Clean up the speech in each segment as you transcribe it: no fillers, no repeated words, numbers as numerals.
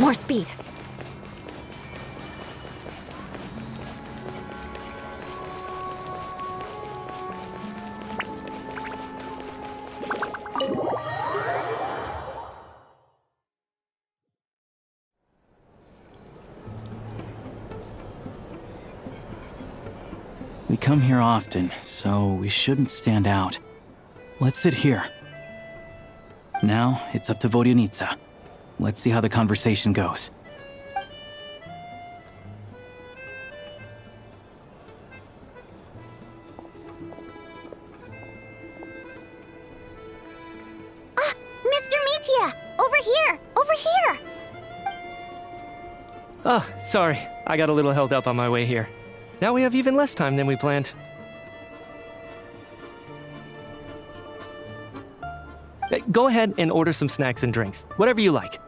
More speed. We come here often, so we shouldn't stand out. Let's sit here. Now, it's up to Vodyanitsa. Let's see how the conversation goes. Mr. Mitya! Over here! Over here! Oh, sorry. I got a little held up on my way here. Now we have even less time than we planned. Go ahead and order some snacks and drinks, whatever you like.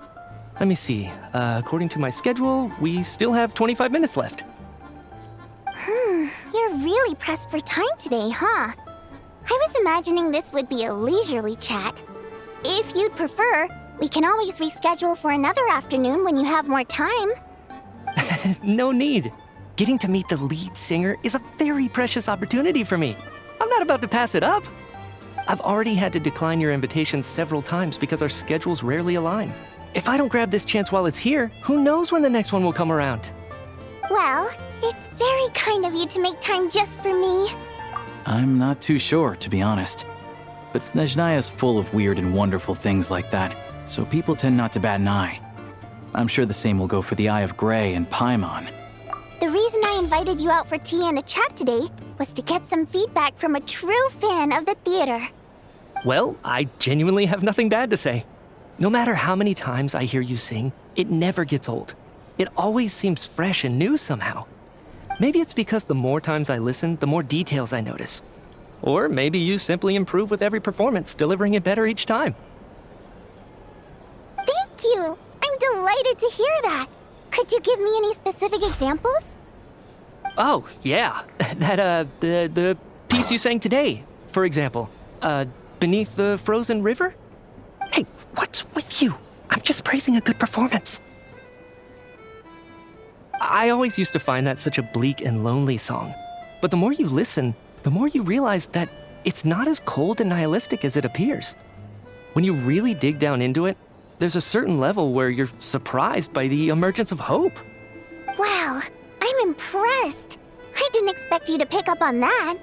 Let me see. According to my schedule, we still have 25 minutes left. You're really pressed for time today, huh? I was imagining this would be a leisurely chat. If you'd prefer, we can always reschedule for another afternoon when you have more time. No need. Getting to meet the lead singer is a very precious opportunity for me. I'm not about to pass it up. I've already had to decline your invitation several times because our schedules rarely align. If I don't grab this chance while it's here, who knows when the next one will come around? Well, it's very kind of you to make time just for me. I'm not too sure, to be honest. But Snezhnaya's full of weird and wonderful things like that, so people tend not to bat an eye. I'm sure the same will go for the Eye of Grey and Paimon. The reason I invited you out for tea and a chat today was to get some feedback from a true fan of the theater. Well, I genuinely have nothing bad to say. No matter how many times I hear you sing, it never gets old. It always seems fresh and new somehow. Maybe it's because the more times I listen, the more details I notice. Or maybe you simply improve with every performance, delivering it better each time. Thank you! I'm delighted to hear that! Could you give me any specific examples? Oh, yeah. The piece you sang today, for example. Beneath the Frozen River? Hey, what's with you? I'm just praising a good performance. I always used to find that such a bleak and lonely song. But the more you listen, the more you realize that it's not as cold and nihilistic as it appears. When you really dig down into it, there's a certain level where you're surprised by the emergence of hope. Wow, I'm impressed. I didn't expect you to pick up on that.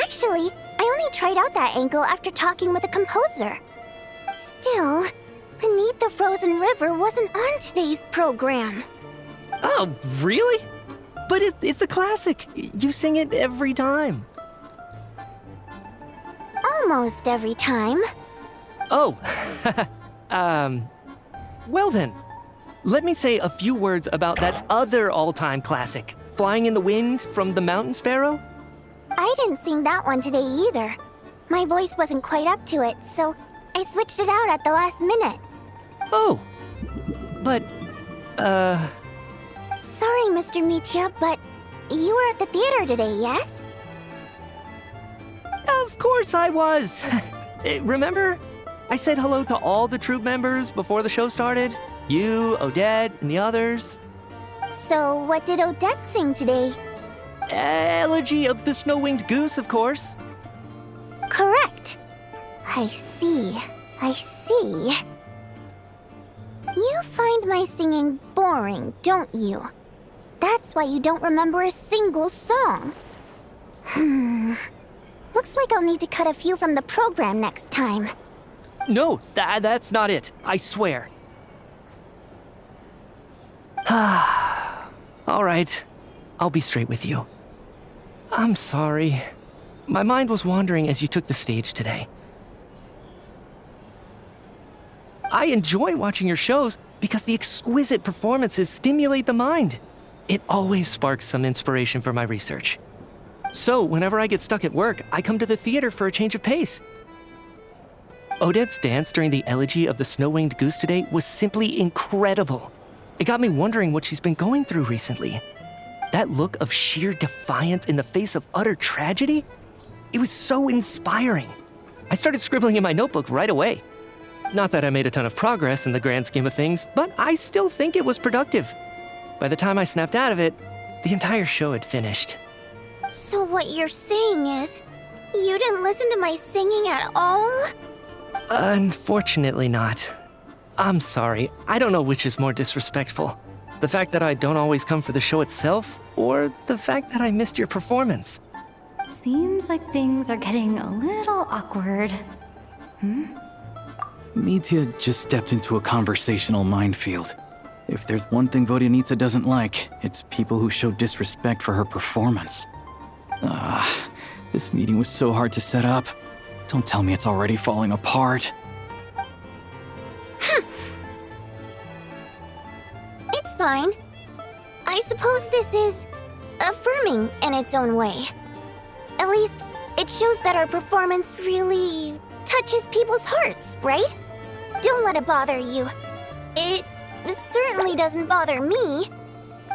Actually, I only tried out that angle after talking with a composer. Still, Beneath the Frozen River wasn't on today's program. Oh, really? But it's a classic. You sing it every time. Almost every time. Oh, well then, let me say a few words about that other all-time classic, Flying in the Wind from the Mountain Sparrow. I didn't sing that one today either. My voice wasn't quite up to it, so I switched it out at the last minute. Oh, but, Sorry, Mr. Mitya, but you were at the theater today, yes? Of course I was. Remember? I said hello to all the troupe members before the show started. You, Odette, and the others. So what did Odette sing today? Elegy of the Snow-Winged Goose, of course. Correct. I see. I see. You find my singing boring, don't you? That's why you don't remember a single song. Looks like I'll need to cut a few from the program next time. No, that's not it. I swear. All right. I'll be straight with you. I'm sorry. My mind was wandering as you took the stage today. I enjoy watching your shows because the exquisite performances stimulate the mind. It always sparks some inspiration for my research. So, whenever I get stuck at work, I come to the theater for a change of pace. Odette's dance during the Elegy of the Snow-Winged Goose today was simply incredible. It got me wondering what she's been going through recently. That look of sheer defiance in the face of utter tragedy? It was so inspiring. I started scribbling in my notebook right away. Not that I made a ton of progress in the grand scheme of things, but I still think it was productive. By the time I snapped out of it, the entire show had finished. So what you're saying is, you didn't listen to my singing at all? Unfortunately not. I'm sorry, I don't know which is more disrespectful. The fact that I don't always come for the show itself, or the fact that I missed your performance. Seems like things are getting a little awkward. Mitya just stepped into a conversational minefield. If there's one thing Vodyanitsa doesn't like, it's people who show disrespect for her performance. This meeting was so hard to set up. Don't tell me it's already falling apart. It's fine. I suppose this is affirming in its own way. At least, it shows that our performance really touches people's hearts, right? Don't let it bother you. It certainly doesn't bother me.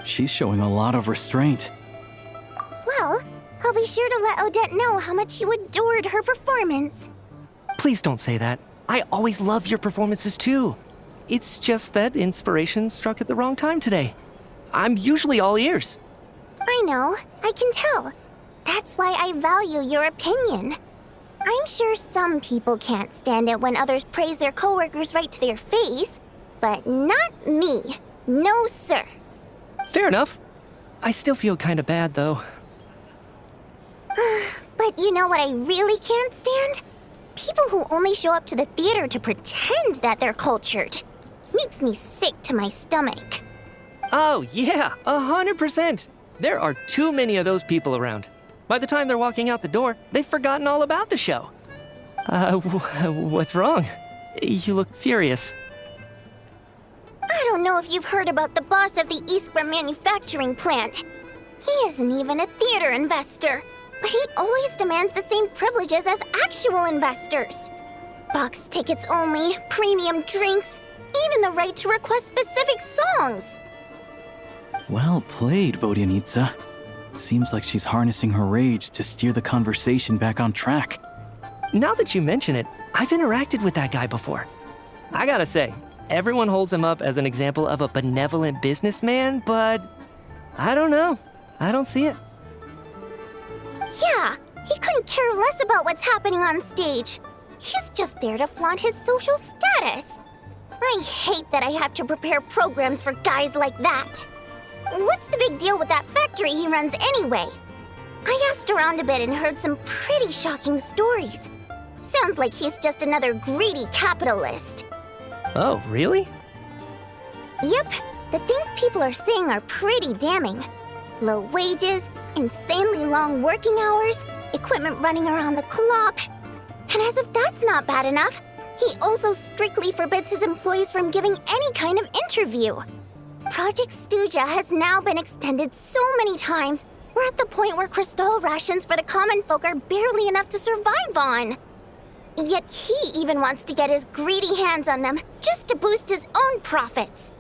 She's showing a lot of restraint. Well, I'll be sure to let Odette know how much you adored her performance. Please don't say that. I always love your performances too. It's just that inspiration struck at the wrong time today. I'm usually all ears. I know, I can tell. That's why I value your opinion. I'm sure some people can't stand it when others praise their coworkers right to their face, but not me. No, sir. Fair enough. I still feel kinda bad though. But you know what I really can't stand? People who only show up to the theater to pretend that they're cultured. Makes me sick to my stomach. Oh yeah, 100%. There are too many of those people around. By the time they're walking out the door, they've forgotten all about the show. What's wrong? You look furious. I don't know if you've heard about the boss of the Iskra manufacturing plant. He isn't even a theater investor, but he always demands the same privileges as actual investors. Box tickets only, premium drinks, even the right to request specific songs. Well played, Vodyanitsa. Seems like she's harnessing her rage to steer the conversation back on track. Now that you mention it, I've interacted with that guy before. I gotta say, everyone holds him up as an example of a benevolent businessman, but I don't know. I don't see it. Yeah, he couldn't care less about what's happening on stage. He's just there to flaunt his social status. I hate that I have to prepare programs for guys like that. What's the big deal with that factory he runs anyway? I asked around a bit and heard some pretty shocking stories. Sounds like he's just another greedy capitalist. Oh, really? Yep, the things people are saying are pretty damning. Low wages, insanely long working hours, equipment running around the clock. And as if that's not bad enough, he also strictly forbids his employees from giving any kind of interview. Project Stuja has now been extended so many times, we're at the point where crystal rations for the common folk are barely enough to survive on. Yet he even wants to get his greedy hands on them just to boost his own profits.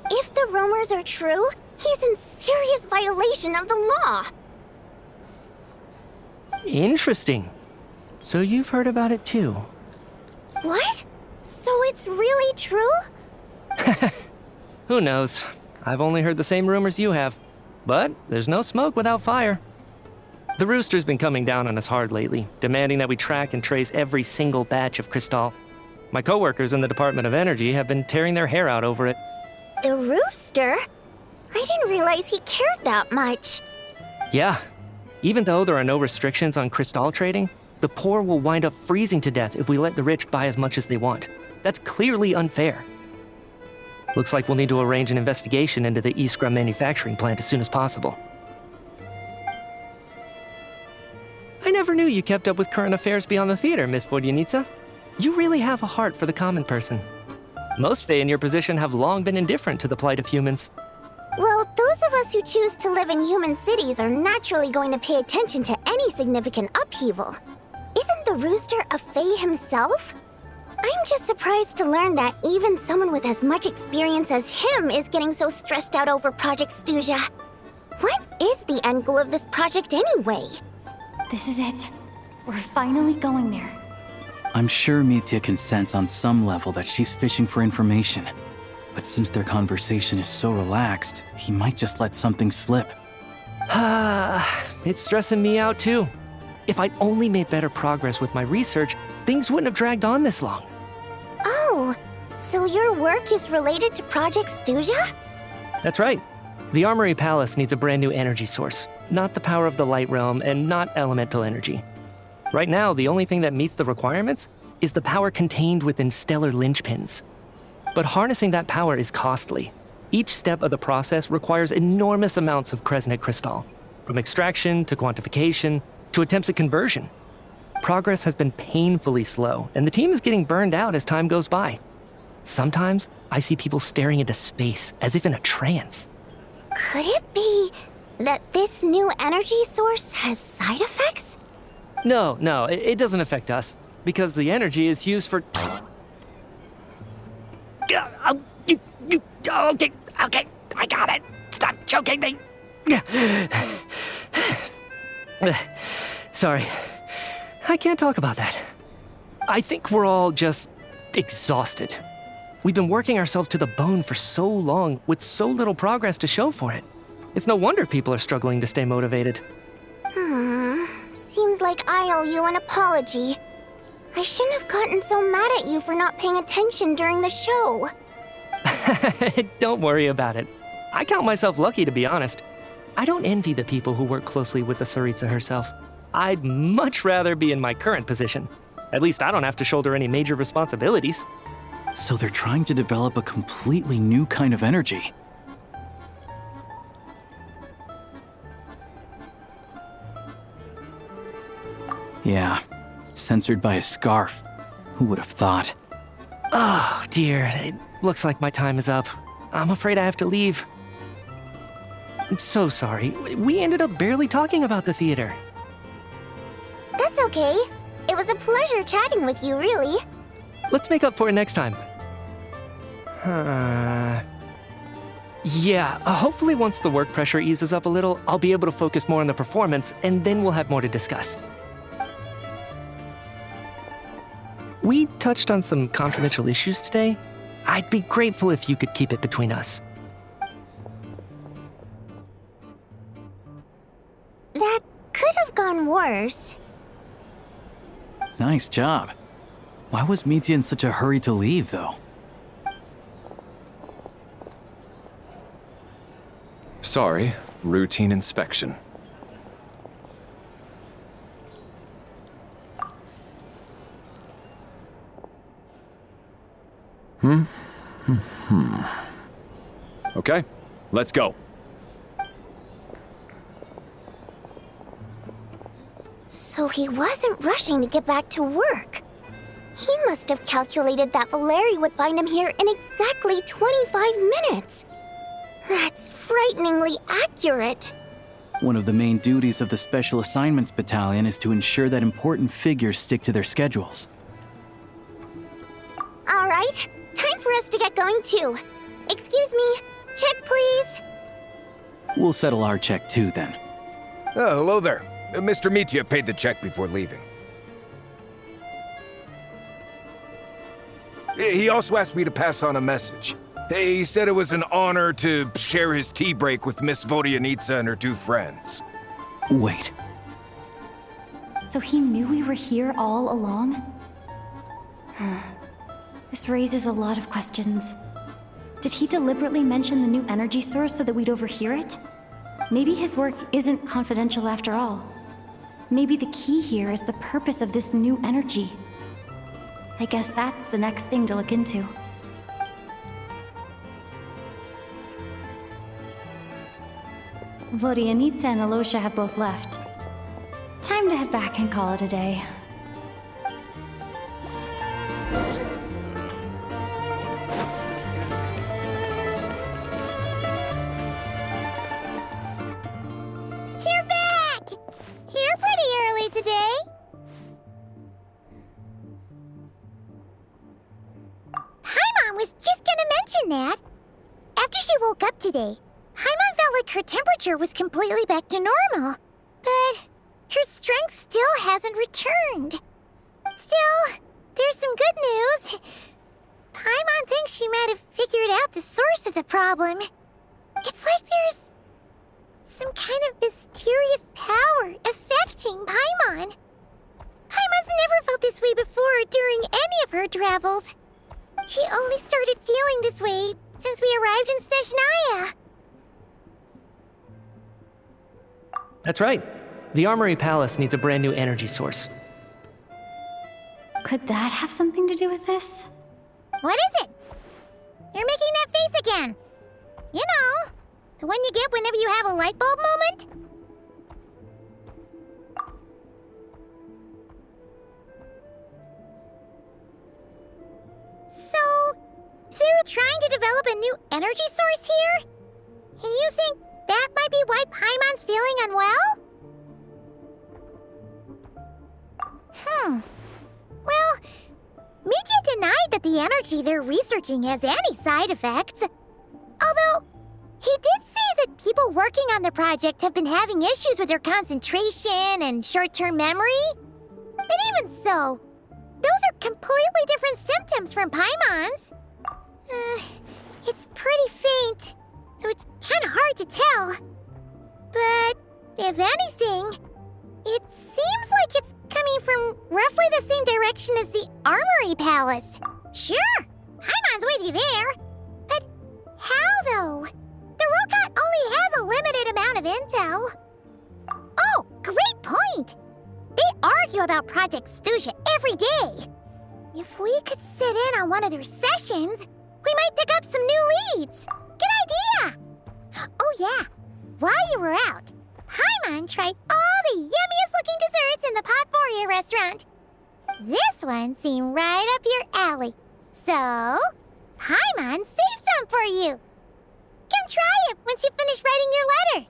If the rumors are true, he's in serious violation of the law. Interesting. So you've heard about it too. What? So it's really true? Who knows? I've only heard the same rumors you have. But there's no smoke without fire. The Rooster's been coming down on us hard lately, demanding that we track and trace every single batch of Crystal. My coworkers in the Department of Energy have been tearing their hair out over it. The Rooster? I didn't realize he cared that much. Yeah. Even though there are no restrictions on Crystal trading, the poor will wind up freezing to death if we let the rich buy as much as they want. That's clearly unfair. Looks like we'll need to arrange an investigation into the Iskra manufacturing plant as soon as possible. I never knew you kept up with current affairs beyond the theater, Miss Vodyanitsa. You really have a heart for the common person. Most Fae in your position have long been indifferent to the plight of humans. Well, those of us who choose to live in human cities are naturally going to pay attention to any significant upheaval. Isn't the Rooster a Fae himself? I'm just surprised to learn that even someone with as much experience as him is getting so stressed out over Project Stuja. What is the end goal of this project anyway? This is it. We're finally going there. I'm sure Mitya can sense on some level that she's fishing for information. But since their conversation is so relaxed, he might just let something slip. It's stressing me out too. If I'd only made better progress with my research, things wouldn't have dragged on this long. Oh, so your work is related to Project Stuja? That's right. The Armory Palace needs a brand new energy source, not the power of the Light Realm and not elemental energy. Right now, the only thing that meets the requirements is the power contained within stellar linchpins. But harnessing that power is costly. Each step of the process requires enormous amounts of Kresnet crystal, from extraction to quantification to attempts at conversion. Progress has been painfully slow, and the team is getting burned out as time goes by. Sometimes, I see people staring into space as if in a trance. Could it be that this new energy source has side effects? No, it doesn't affect us, because the energy is used for... Okay, I got it. Stop choking me. Sorry, I can't talk about that. I think we're all just exhausted. We've been working ourselves to the bone for so long with so little progress to show for it. It's no wonder people are struggling to stay motivated. Seems like I owe you an apology. I shouldn't have gotten so mad at you for not paying attention during the show. Don't worry about it. I count myself lucky, to be honest. I don't envy the people who work closely with the Tsaritsa herself. I'd much rather be in my current position. At least I don't have to shoulder any major responsibilities. So they're trying to develop a completely new kind of energy. Yeah, censored by a scarf. Who would have thought? Oh, dear. It looks like my time is up. I'm afraid I have to leave. I'm so sorry. We ended up barely talking about the theater. That's okay. It was a pleasure chatting with you, really. Let's make up for it next time. Yeah, hopefully once the work pressure eases up a little, I'll be able to focus more on the performance, and then we'll have more to discuss. We touched on some confidential issues today. I'd be grateful if you could keep it between us. That could have gone worse. Nice job. Why was Mitya in such a hurry to leave, though? Sorry, routine inspection. Okay, let's go. So he wasn't rushing to get back to work. He must have calculated that Valeri would find him here in exactly 25 minutes. That's frighteningly accurate. One of the main duties of the Special Assignments Battalion is to ensure that important figures stick to their schedules. All right, time for us to get going too. Excuse me, check please. We'll settle our check too, then. Oh, hello there. Mr. Mitya paid the check before leaving. He also asked me to pass on a message. He said it was an honor to share his tea break with Miss Vodyanitsa and her two friends. Wait. So he knew we were here all along? This raises a lot of questions. Did he deliberately mention the new energy source so that we'd overhear it? Maybe his work isn't confidential after all. Maybe the key here is the purpose of this new energy. I guess that's the next thing to look into. Vodyanitsa and Alosha have both left. Time to head back and call it a day. You're back! You're pretty early today. Paimon was just gonna mention that. After she woke up today, Paimon felt like her temperature was completely back to normal. But her strength still hasn't returned. Still, there's some good news. Paimon thinks she might have figured out the source of the problem. It's like there's some kind of mysterious power affecting Paimon. Paimon's never felt this way before during any of her travels. She only started feeling this way since we arrived in Snezhnaya. That's right. The Armory Palace needs a brand new energy source. Could that have something to do with this? What is it? You're making that face again. You know, the one you get whenever you have a light bulb moment? So, they're trying to develop a new energy source here? And you think that might be why Paimon's feeling unwell? Well, Mitya denied that the energy they're researching has any side effects. Although, he did say that people working on the project have been having issues with their concentration and short-term memory. But even so, those are completely different symptoms from Paimon's. It's pretty faint, so it's kind of hard to tell. But, if anything, it seems like it's coming from roughly the same direction as the Armory Palace. Sure, Paimon's with you there. But how, though? The robot only has a limited amount of intel. Oh, great point! They argue about Project Stuja every day. If we could sit in on one of their sessions, we might pick up some new leads. Good idea! Oh yeah, while you were out, Paimon tried all the yummiest looking desserts in the Potforia restaurant. This one seemed right up your alley. So, Paimon saved some for you. Come try it once you finish writing your letter.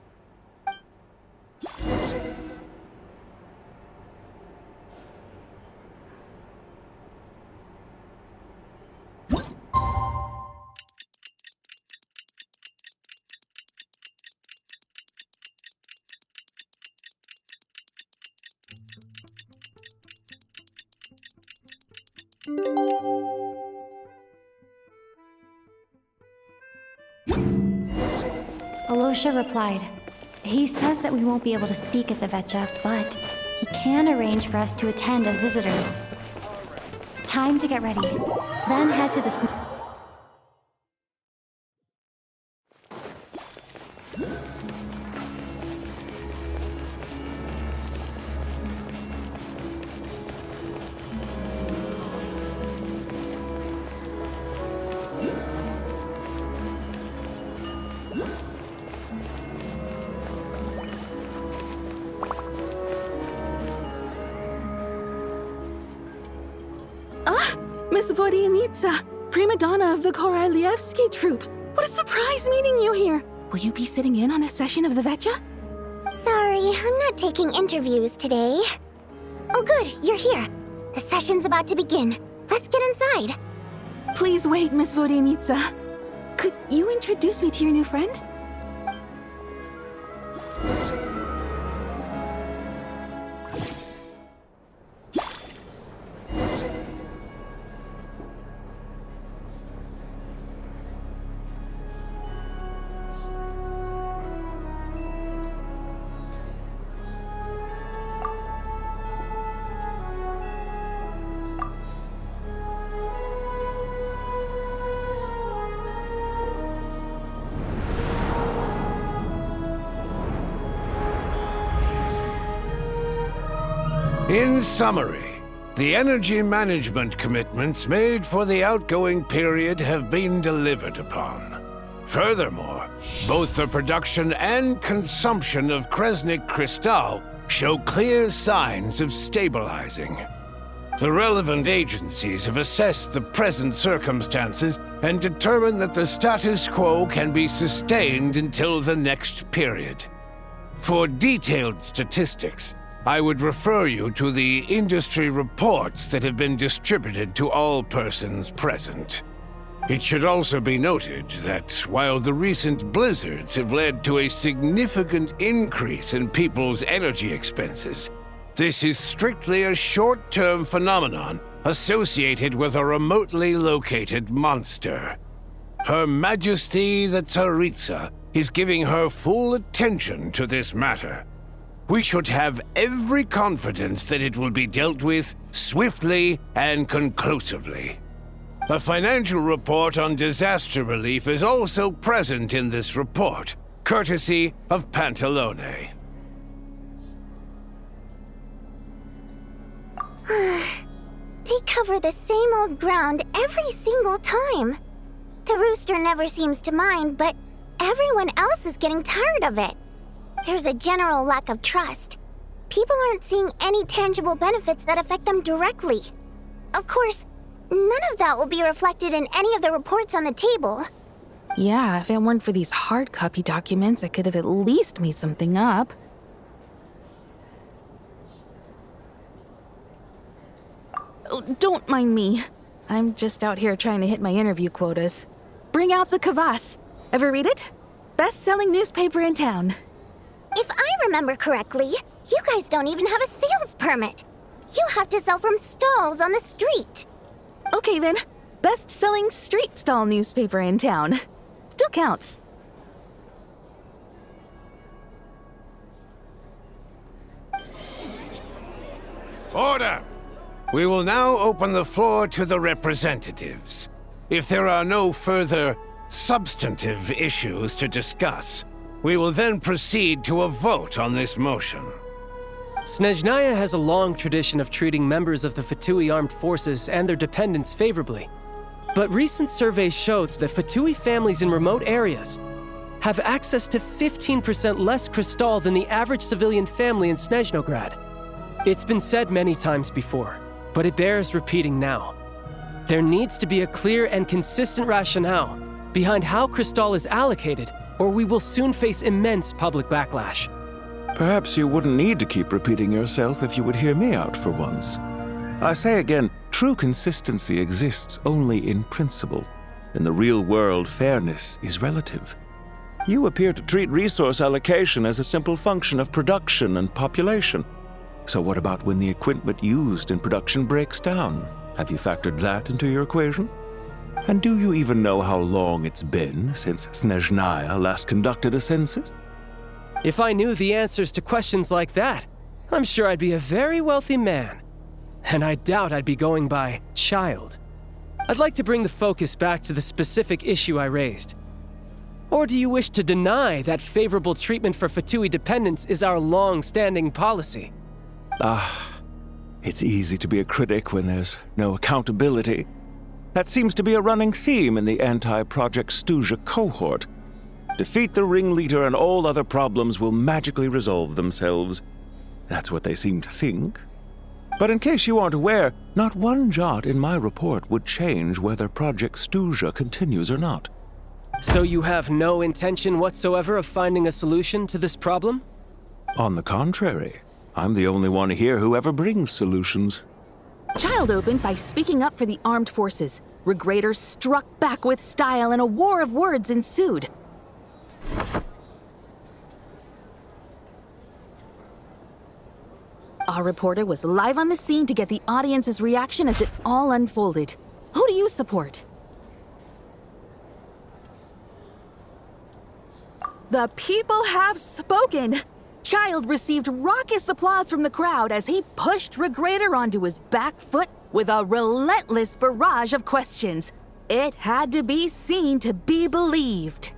Alosha replied. He says that we won't be able to speak at the Vetja, but he can arrange for us to attend as visitors. Time to get ready. Then head to the Miss Vodyanitsa, prima donna of the Korolievsky troupe. What a surprise meeting you here. Will you be sitting in on a session of the Vetja? Sorry, I'm not taking interviews today. Oh good, you're here. The session's about to begin. Let's get inside. Please wait, Miss Vodyanitsa. Could you introduce me to your new friend? In summary, the energy management commitments made for the outgoing period have been delivered upon. Furthermore, both the production and consumption of Kresnik Crystal show clear signs of stabilizing. The relevant agencies have assessed the present circumstances and determined that the status quo can be sustained until the next period. For detailed statistics, I would refer you to the industry reports that have been distributed to all persons present. It should also be noted that while the recent blizzards have led to a significant increase in people's energy expenses, this is strictly a short-term phenomenon associated with a remotely located monster. Her Majesty the Tsaritsa is giving her full attention to this matter. We should have every confidence that it will be dealt with swiftly and conclusively. A financial report on disaster relief is also present in this report, courtesy of Pantalone. They cover the same old ground every single time. The rooster never seems to mind, but everyone else is getting tired of it. There's a general lack of trust. People aren't seeing any tangible benefits that affect them directly. Of course, none of that will be reflected in any of the reports on the table. Yeah, if it weren't for these hard copy documents, I could have at least made something up. Oh, don't mind me. I'm just out here trying to hit my interview quotas. Bring out the kvass. Ever read it? Best-selling newspaper in town. If I remember correctly, you guys don't even have a sales permit. You have to sell from stalls on the street. Okay then, best-selling street stall newspaper in town. Still counts. Order! We will now open the floor to the representatives. If there are no further substantive issues to discuss, we will then proceed to a vote on this motion. Snezhnaya has a long tradition of treating members of the Fatui armed forces and their dependents favorably. But recent surveys shows that Fatui families in remote areas have access to 15% less crystal than the average civilian family in Snezhnograd. It's been said many times before, but it bears repeating now. There needs to be a clear and consistent rationale behind how crystal is allocated, or we will soon face immense public backlash. Perhaps you wouldn't need to keep repeating yourself if you would hear me out for once. I say again, true consistency exists only in principle. In the real world, fairness is relative. You appear to treat resource allocation as a simple function of production and population. So what about when the equipment used in production breaks down? Have you factored that into your equation? And do you even know how long it's been since Snezhnaya last conducted a census? If I knew the answers to questions like that, I'm sure I'd be a very wealthy man. And I doubt I'd be going by child. I'd like to bring the focus back to the specific issue I raised. Or do you wish to deny that favorable treatment for Fatui dependents is our long-standing policy? It's easy to be a critic when there's no accountability. That seems to be a running theme in the anti-Project Stuja cohort. Defeat the ringleader and all other problems will magically resolve themselves. That's what they seem to think. But in case you aren't aware, not one jot in my report would change whether Project Stuja continues or not. So you have no intention whatsoever of finding a solution to this problem? On the contrary, I'm the only one here who ever brings solutions. Child opened by speaking up for the armed forces. Regrator struck back with style and a war of words ensued. Our reporter was live on the scene to get the audience's reaction as it all unfolded. Who do you support? The people have spoken! Child received raucous applause from the crowd as he pushed Regrator onto his back foot with a relentless barrage of questions. It had to be seen to be believed.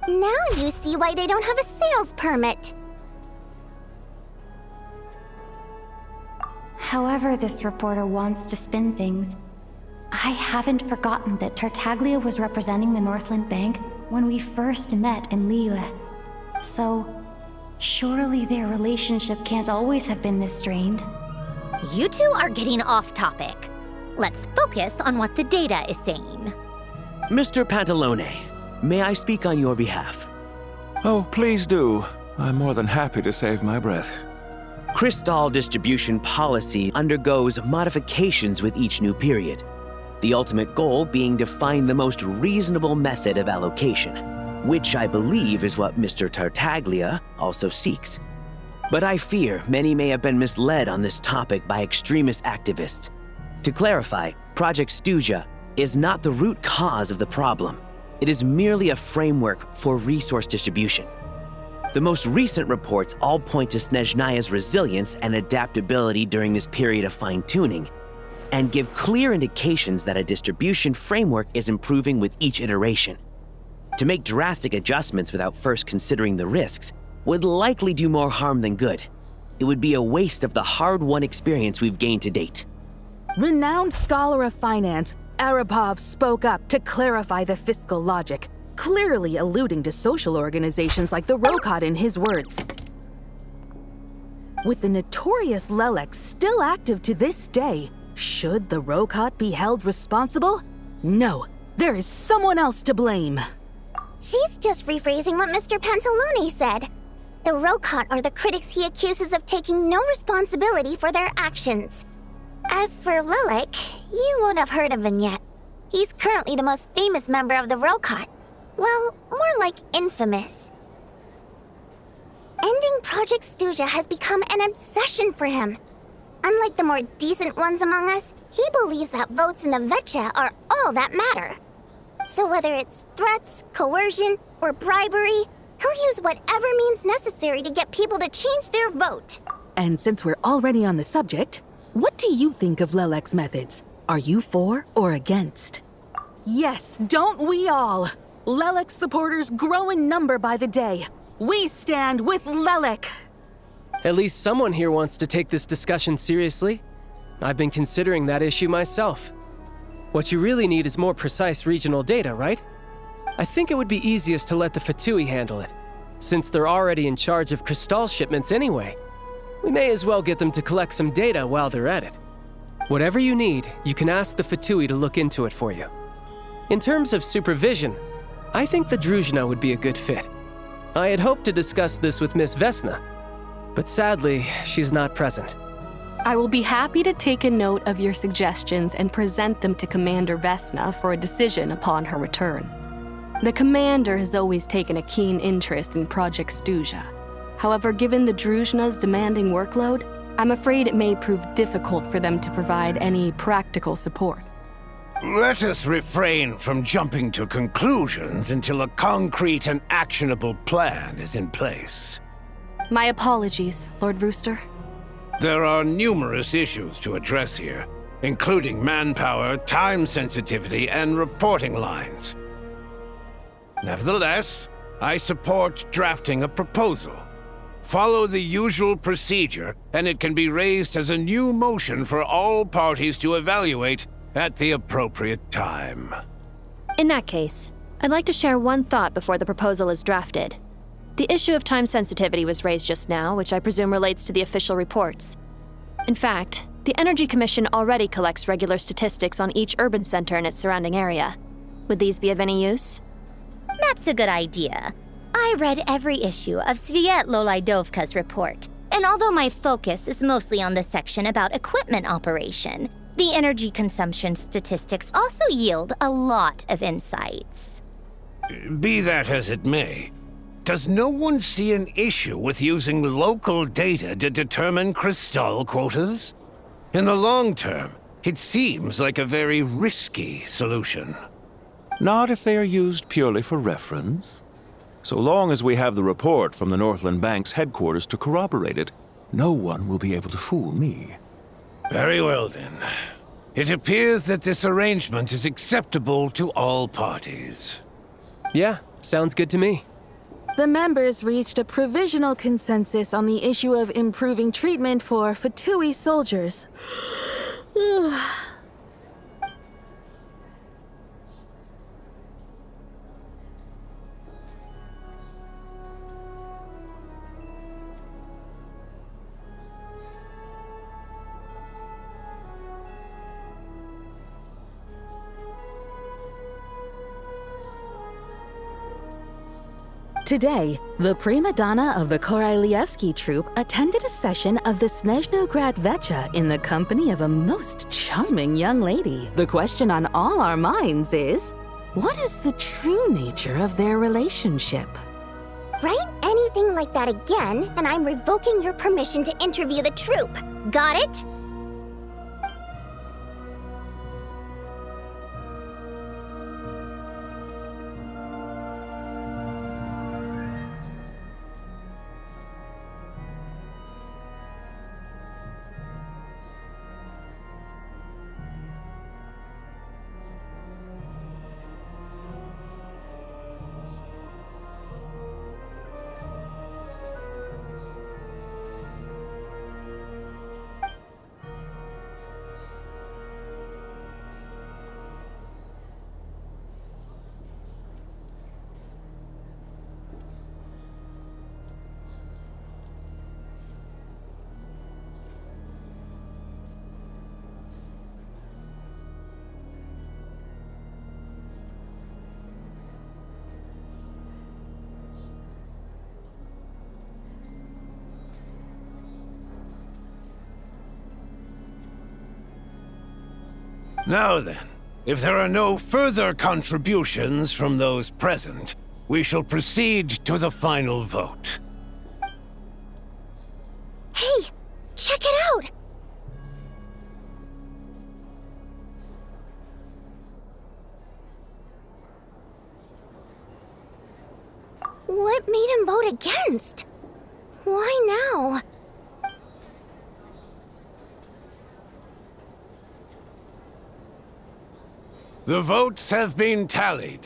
Now you see why they don't have a sales permit. However this reporter wants to spin things, I haven't forgotten that Tartaglia was representing the Northland Bank when we first met in Liyue. So, surely their relationship can't always have been this strained. You two are getting off topic. Let's focus on what the data is saying. Mr. Pantalone, may I speak on your behalf? Oh, please do. I'm more than happy to save my breath. Crystal distribution policy undergoes modifications with each new period. The ultimate goal being to find the most reasonable method of allocation, which I believe is what Mr. Tartaglia also seeks. But I fear many may have been misled on this topic by extremist activists. To clarify, Project Stuja is not the root cause of the problem. It is merely a framework for resource distribution. The most recent reports all point to Snezhnaya's resilience and adaptability during this period of fine-tuning, and give clear indications that a distribution framework is improving with each iteration. To make drastic adjustments without first considering the risks would likely do more harm than good. It would be a waste of the hard-won experience we've gained to date. Renowned scholar of finance, Arapov spoke up to clarify the fiscal logic, clearly alluding to social organizations like the Rokot in his words. With the notorious Lelex still active to this day, should the Rokot be held responsible? No, there is someone else to blame. She's just rephrasing what Mr. Pantalone said. The Rokot are the critics he accuses of taking no responsibility for their actions. As for Lilik, you won't have heard of him yet. He's currently the most famous member of the Rokot. Well, more like infamous. Ending Project Stuja has become an obsession for him. Unlike the more decent ones among us, he believes that votes in the Vetcha are all that matter. So whether it's threats, coercion, or bribery, he'll use whatever means necessary to get people to change their vote. And since we're already on the subject, what do you think of Lelek's methods? Are you for or against? Yes, don't we all? Lelek supporters grow in number by the day. We stand with Lelek. At least someone here wants to take this discussion seriously. I've been considering that issue myself. What you really need is more precise regional data, right? I think it would be easiest to let the Fatui handle it, since they're already in charge of Crystal shipments anyway. We may as well get them to collect some data while they're at it. Whatever you need, you can ask the Fatui to look into it for you. In terms of supervision, I think the Druzhna would be a good fit. I had hoped to discuss this with Miss Vesna, but sadly, she's not present. I will be happy to take a note of your suggestions and present them to Commander Vesna for a decision upon her return. The Commander has always taken a keen interest in Project Stuja. However, given the Druzhna's demanding workload, I'm afraid it may prove difficult for them to provide any practical support. Let us refrain from jumping to conclusions until a concrete and actionable plan is in place. My apologies, Lord Rooster. There are numerous issues to address here, including manpower, time sensitivity, and reporting lines. Nevertheless, I support drafting a proposal. Follow the usual procedure, and it can be raised as a new motion for all parties to evaluate at the appropriate time. In that case, I'd like to share one thought before the proposal is drafted. The issue of time sensitivity was raised just now, which I presume relates to the official reports. In fact, the Energy Commission already collects regular statistics on each urban center and its surrounding area. Would these be of any use? That's a good idea. I read every issue of Sviet Lolaidovka's report, and although my focus is mostly on the section about equipment operation, the energy consumption statistics also yield a lot of insights. Be that as it may, does no one see an issue with using local data to determine Crystal quotas? In the long term, it seems like a very risky solution. Not if they are used purely for reference. So long as we have the report from the Northland Bank's headquarters to corroborate it, no one will be able to fool me. Very well then. It appears that this arrangement is acceptable to all parties. Yeah, sounds good to me. The members reached a provisional consensus on the issue of improving treatment for Fatui soldiers. Today, the prima donna of the Korailievsky troupe attended a session of the Snezhnograd Vetcha in the company of a most charming young lady. The question on all our minds is, what is the true nature of their relationship? Write anything like that again, and I'm revoking your permission to interview the troupe. Got it? Now then, if there are no further contributions from those present, we shall proceed to the final vote. Hey, check it out! What made him vote against? Why now? The votes have been tallied.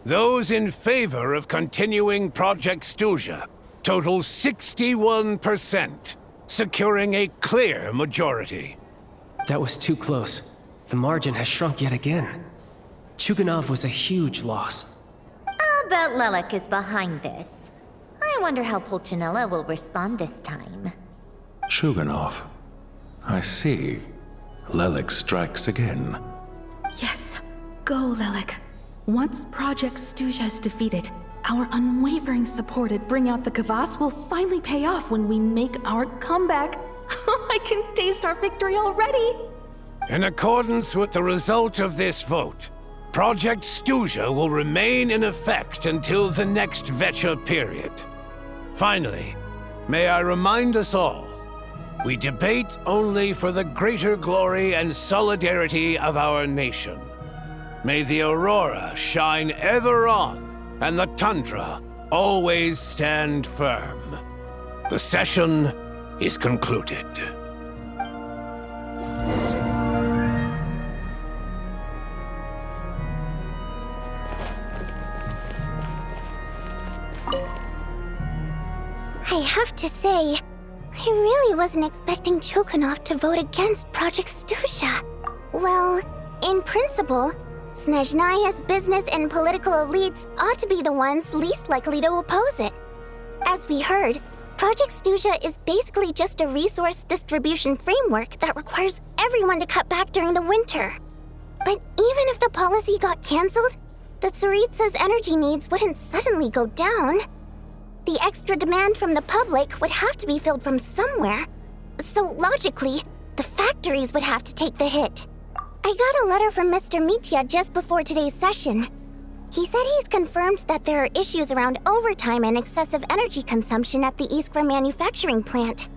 Those in favor of continuing Project Stuja total 61%, securing a clear majority. That was too close. The margin has shrunk yet again. Chuganov was a huge loss. I'll bet Lelek is behind this. I wonder how Pulcinella will respond this time. Chuganov. I see. Lelek strikes again. Yes, go, Lelek. Once Project Stuja is defeated, our unwavering support at Bring Out the Kvass will finally pay off when we make our comeback. I can taste our victory already! In accordance with the result of this vote, Project Stuja will remain in effect until the next VII period. Finally, may I remind us all, we debate only for the greater glory and solidarity of our nation. May the aurora shine ever on, and the tundra always stand firm. The session is concluded. I have to say, I really wasn't expecting Chuganov to vote against Project Stuja. Well, in principle, Snezhnaya's business and political elites ought to be the ones least likely to oppose it. As we heard, Project Stuja is basically just a resource distribution framework that requires everyone to cut back during the winter. But even if the policy got cancelled, the Tsaritsa's energy needs wouldn't suddenly go down. The extra demand from the public would have to be filled from somewhere. So logically, the factories would have to take the hit. I got a letter from Mr. Mitya just before today's session. He said he's confirmed that there are issues around overtime and excessive energy consumption at the Iskra manufacturing plant.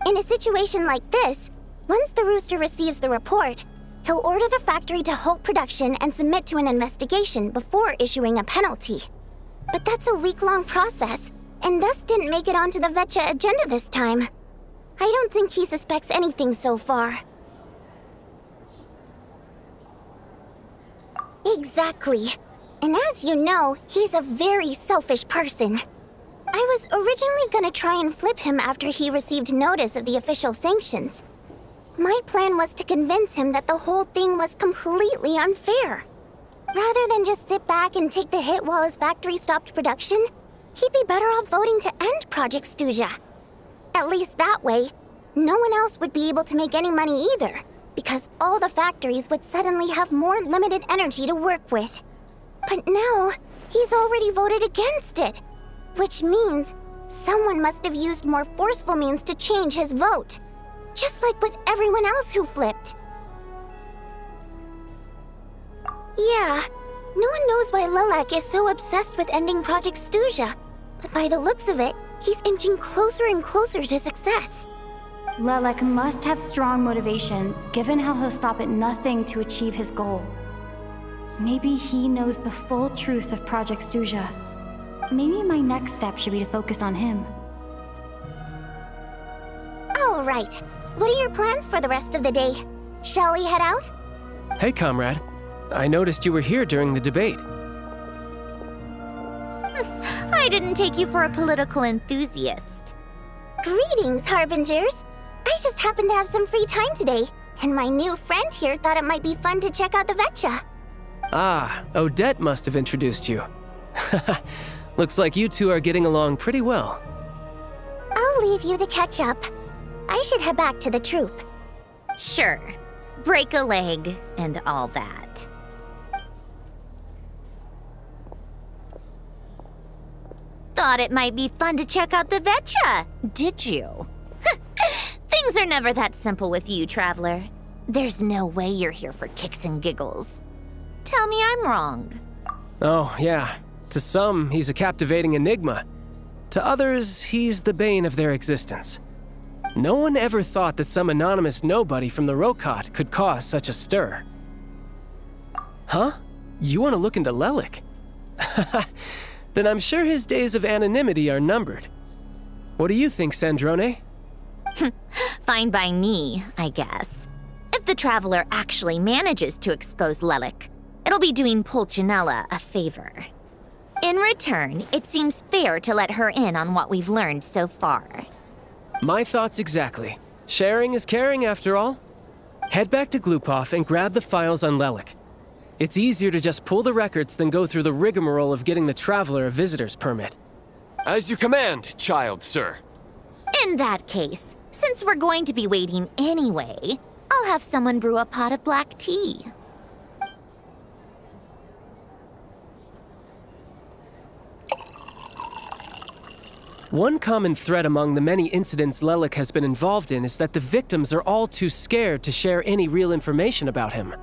In a situation like this, once the Rooster receives the report, he'll order the factory to halt production and submit to an investigation before issuing a penalty. But that's a week-long process, and thus didn't make it onto the VII agenda this time. I don't think he suspects anything so far. Exactly. And as you know, he's a very selfish person. I was originally gonna try and flip him after he received notice of the official sanctions. My plan was to convince him that the whole thing was completely unfair. Rather than just sit back and take the hit while his factory stopped production, he'd be better off voting to end Project Stuja. At least that way, no one else would be able to make any money either, because all the factories would suddenly have more limited energy to work with. But now, he's already voted against it, which means someone must have used more forceful means to change his vote, just like with everyone else who flipped. Yeah, no one knows why Lelek is so obsessed with ending Project Stuja, but by the looks of it, he's inching closer and closer to success. Lelek must have strong motivations, given how he'll stop at nothing to achieve his goal. Maybe he knows the full truth of Project Stuja. Maybe my next step should be to focus on him. All right. What are your plans for the rest of the day? Shall we head out? Hey, comrade. I noticed you were here during the debate. I didn't take you for a political enthusiast. Greetings, Harbingers. I just happened to have some free time today, and my new friend here thought it might be fun to check out the VII. Ah, Odette must have introduced you. Looks like you two are getting along pretty well. I'll leave you to catch up. I should head back to the troop. Sure. Break a leg and all that. Thought it might be fun to check out the VII, did you? Things are never that simple with you, Traveler. There's no way you're here for kicks and giggles. Tell me I'm wrong. Oh, yeah. To some, he's a captivating enigma. To others, he's the bane of their existence. No one ever thought that some anonymous nobody from the Rokot could cause such a stir. Huh? You want to look into Lelik? Then I'm sure his days of anonymity are numbered. What do you think, Sandrone? Fine by me, I guess. If the Traveler actually manages to expose Lelik, it'll be doing Pulcinella a favor. In return, it seems fair to let her in on what we've learned so far. My thoughts exactly. Sharing is caring, after all. Head back to Glupov and grab the files on Lelik. It's easier to just pull the records than go through the rigmarole of getting the Traveler a visitor's permit. As you command, child, sir. In that case, since we're going to be waiting anyway, I'll have someone brew a pot of black tea. One common thread among the many incidents Lelik has been involved in is that the victims are all too scared to share any real information about him.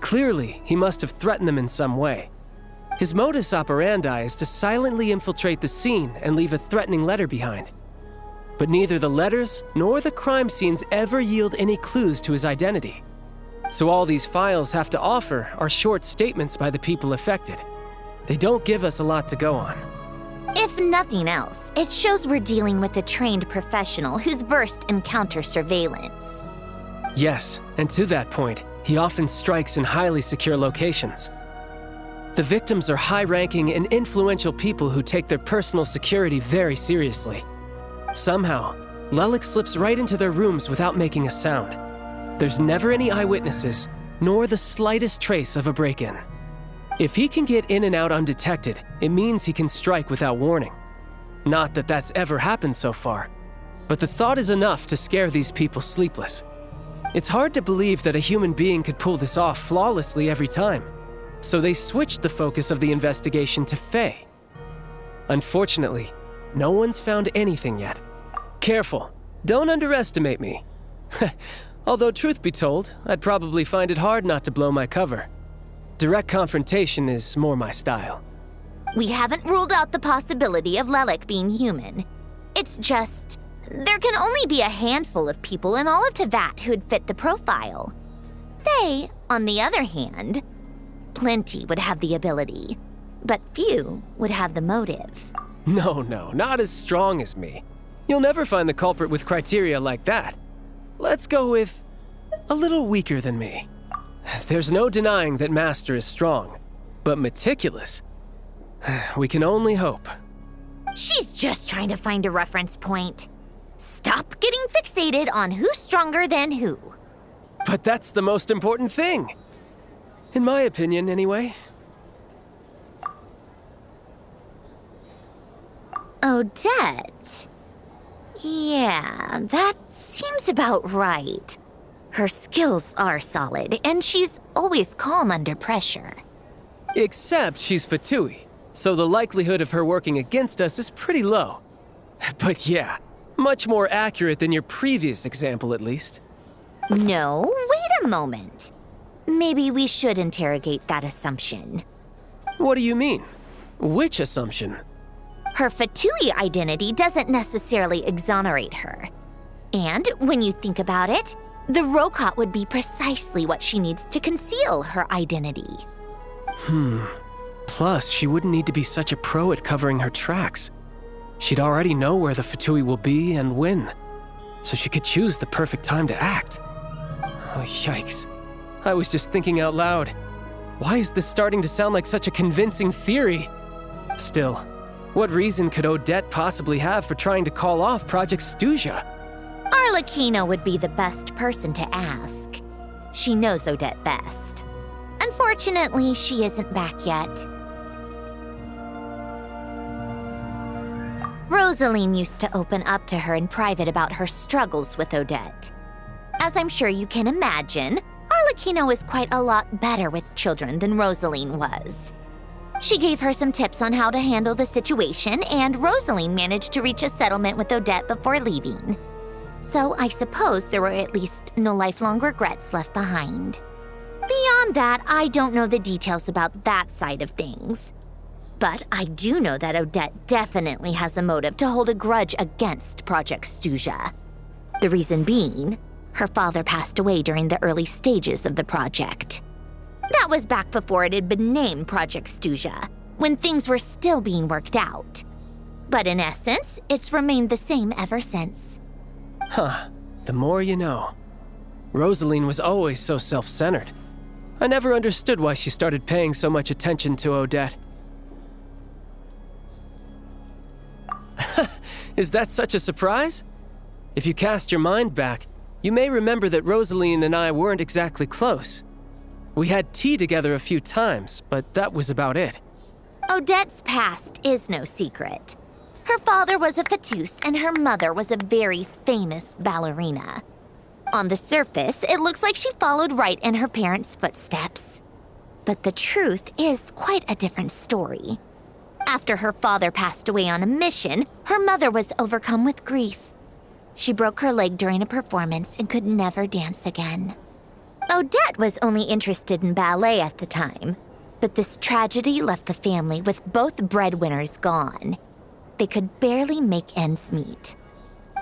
Clearly, he must have threatened them in some way. His modus operandi is to silently infiltrate the scene and leave a threatening letter behind. But neither the letters nor the crime scenes ever yield any clues to his identity. So all these files have to offer are short statements by the people affected. They don't give us a lot to go on. If nothing else, it shows we're dealing with a trained professional who's versed in counter-surveillance. Yes, and to that point, he often strikes in highly secure locations. The victims are high-ranking and influential people who take their personal security very seriously. Somehow, Lelik slips right into their rooms without making a sound. There's never any eyewitnesses, nor the slightest trace of a break-in. If he can get in and out undetected, it means he can strike without warning. Not that that's ever happened so far, but the thought is enough to scare these people sleepless. It's hard to believe that a human being could pull this off flawlessly every time, so they switched the focus of the investigation to Faye. Unfortunately, no one's found anything yet. Careful, don't underestimate me. Although truth be told, I'd probably find it hard not to blow my cover. Direct confrontation is more my style. We haven't ruled out the possibility of Lelik being human. It's just, there can only be a handful of people in all of Teyvat who'd fit the profile. Faye, on the other hand, plenty would have the ability, but few would have the motive. No, not as strong as me. You'll never find the culprit with criteria like that. Let's go with a little weaker than me. There's no denying that Master is strong, but meticulous. We can only hope. She's just trying to find a reference point. Stop getting fixated on who's stronger than who. But that's the most important thing. In my opinion, anyway. Odette? Yeah, that seems about right. Her skills are solid, and she's always calm under pressure. Except she's Fatui, so the likelihood of her working against us is pretty low. But yeah, much more accurate than your previous example, at least. No, wait a moment. Maybe we should interrogate that assumption. What do you mean? Which assumption? Her Fatui identity doesn't necessarily exonerate her. And when you think about it, the Rokot would be precisely what she needs to conceal her identity. Plus, she wouldn't need to be such a pro at covering her tracks. She'd already know where the Fatui will be and when, so she could choose the perfect time to act. Oh, yikes. I was just thinking out loud. Why is this starting to sound like such a convincing theory? Still, what reason could Odette possibly have for trying to call off Project Stuja? Arlecchino would be the best person to ask. She knows Odette best. Unfortunately, she isn't back yet. Rosaline used to open up to her in private about her struggles with Odette. As I'm sure you can imagine, Arlecchino is quite a lot better with children than Rosaline was. She gave her some tips on how to handle the situation, and Rosaline managed to reach a settlement with Odette before leaving. So I suppose there were at least no lifelong regrets left behind. Beyond that, I don't know the details about that side of things. But I do know that Odette definitely has a motive to hold a grudge against Project Stuja. The reason being, her father passed away during the early stages of the project. That was back before it had been named Project Stuja, when things were still being worked out. But in essence, it's remained the same ever since. Huh. The more you know. Rosaline was always so self-centered. I never understood why she started paying so much attention to Odette. Is that such a surprise? If you cast your mind back, you may remember that Rosaline and I weren't exactly close. We had tea together a few times, but that was about it. Odette's past is no secret. Her father was a fatus and her mother was a very famous ballerina. On the surface, it looks like she followed right in her parents' footsteps. But the truth is quite a different story. After her father passed away on a mission, her mother was overcome with grief. She broke her leg during a performance and could never dance again. Odette was only interested in ballet at the time, but this tragedy left the family with both breadwinners gone. They could barely make ends meet.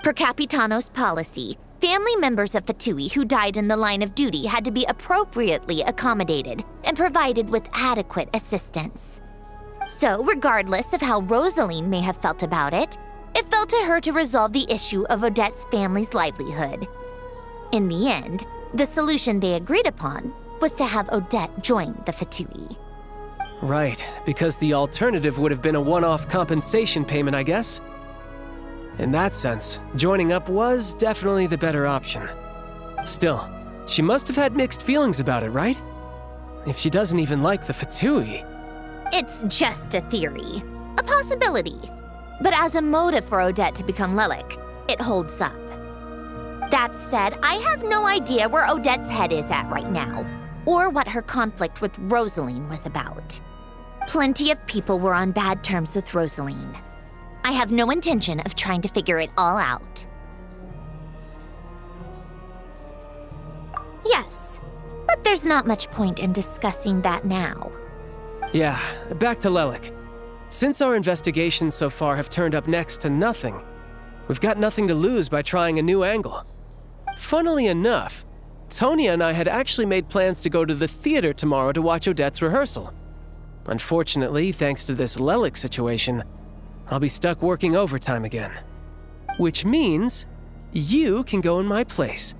Per Capitano's policy, family members of Fatui who died in the line of duty had to be appropriately accommodated and provided with adequate assistance. So, regardless of how Rosaline may have felt about it, it fell to her to resolve the issue of Odette's family's livelihood. In the end, the solution they agreed upon was to have Odette join the Fatui. Right, because the alternative would have been a one-off compensation payment, I guess. In that sense, joining up was definitely the better option. Still, she must have had mixed feelings about it, right? If she doesn't even like the Fatui. It's just a theory, a possibility. But as a motive for Odette to become Lelik, it holds up. That said, I have no idea where Odette's head is at right now, or what her conflict with Rosaline was about. Plenty of people were on bad terms with Rosaline. I have no intention of trying to figure it all out. Yes, but there's not much point in discussing that now. Yeah, back to Lelik. Since our investigations so far have turned up next to nothing, we've got nothing to lose by trying a new angle. Funnily enough, Tonya and I had actually made plans to go to the theater tomorrow to watch Odette's rehearsal. Unfortunately, thanks to this Lelik situation, I'll be stuck working overtime again. Which means you can go in my place.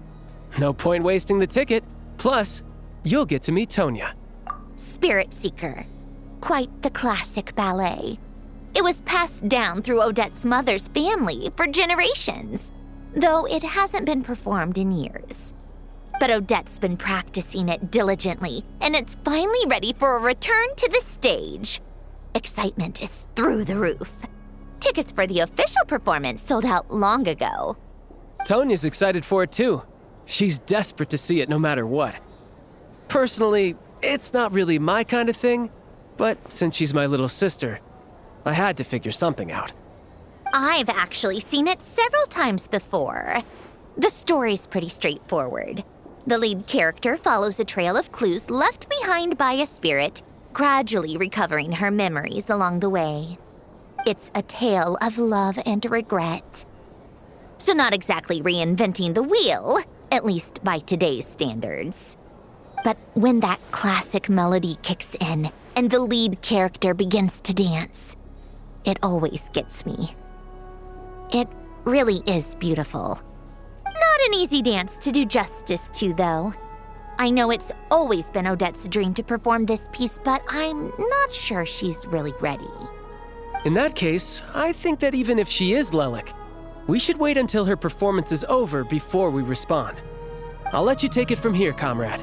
No point wasting the ticket. Plus, you'll get to meet Tonya. Spirit Seeker. Quite the classic ballet. It was passed down through Odette's mother's family for generations, though it hasn't been performed in years. But Odette's been practicing it diligently, and it's finally ready for a return to the stage. Excitement is through the roof. Tickets for the official performance sold out long ago. Tonya's excited for it too. She's desperate to see it no matter what. Personally, it's not really my kind of thing, but since she's my little sister, I had to figure something out. I've actually seen it several times before. The story's pretty straightforward. The lead character follows a trail of clues left behind by a spirit, gradually recovering her memories along the way. It's a tale of love and regret. So not exactly reinventing the wheel, at least by today's standards. But when that classic melody kicks in and the lead character begins to dance, it always gets me. It really is beautiful. Not an easy dance to do justice to, though. I know it's always been Odette's dream to perform this piece, but I'm not sure she's really ready. In that case, I think that even if she is Lelik, we should wait until her performance is over before we respond. I'll let you take it from here, comrade.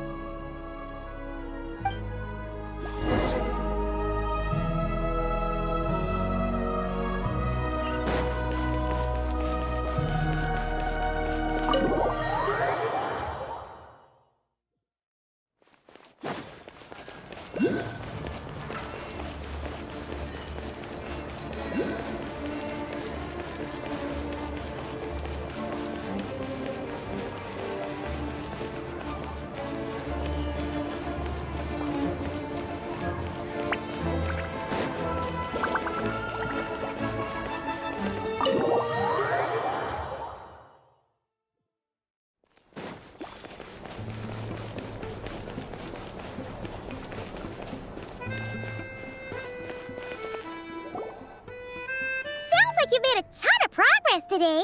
like you've made a ton of progress today.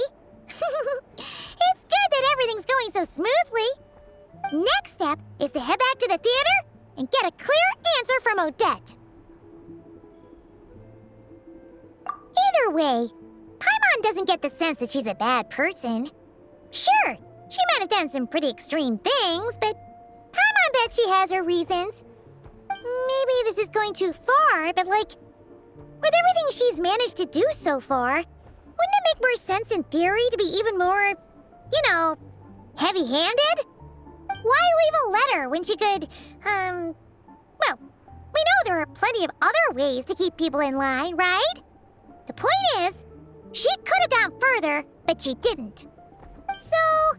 It's good that everything's going so smoothly. Next step is to head back to the theater and get a clear answer from Odette. Either way, Paimon doesn't get the sense that she's a bad person. Sure, she might have done some pretty extreme things, but Paimon bet she has her reasons. Maybe this is going too far, but like, with everything she's managed to do so far, wouldn't it make more sense in theory to be even more, you know, heavy-handed? Why leave a letter when she could, well, we know there are plenty of other ways to keep people in line, right? The point is, she could have gone further, but she didn't. So,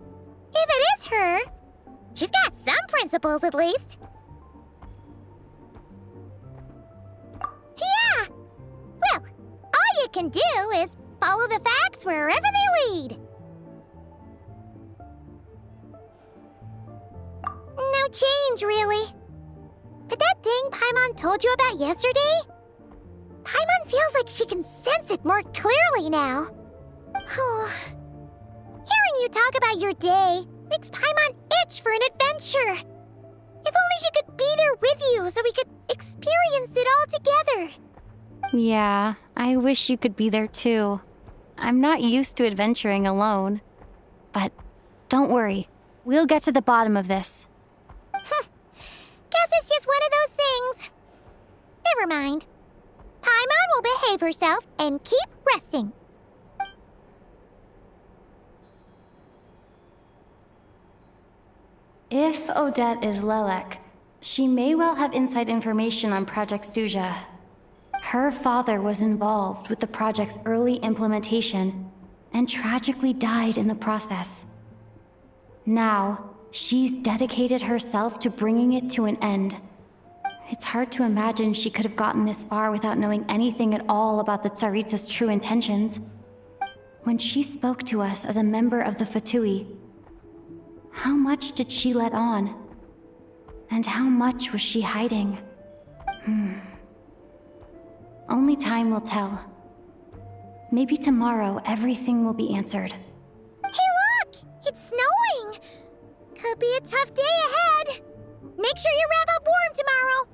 if it is her, she's got some principles at least. Yeah! Well, all you can do is follow the facts wherever they lead. No change, really. But that thing Paimon told you about yesterday? Paimon feels like she can sense it more clearly now. Hearing you talk about your day makes Paimon itch for an adventure. If only she could be there with you so we could experience it all together. Yeah, I wish you could be there too. I'm not used to adventuring alone. But don't worry, we'll get to the bottom of this. Guess it's just one of those things. Never mind. Paimon will behave herself and keep resting. If Odette is Lelek, she may well have inside information on Project Stuja. Her father was involved with the project's early implementation and tragically died in the process. Now, she's dedicated herself to bringing it to an end. It's hard to imagine she could have gotten this far without knowing anything at all about the Tsaritsa's true intentions. When she spoke to us as a member of the Fatui, how much did she let on? And how much was she hiding? Only time will tell. Maybe tomorrow everything will be answered. Hey look! It's snowing! Could be a tough day ahead. Make sure you wrap up warm tomorrow.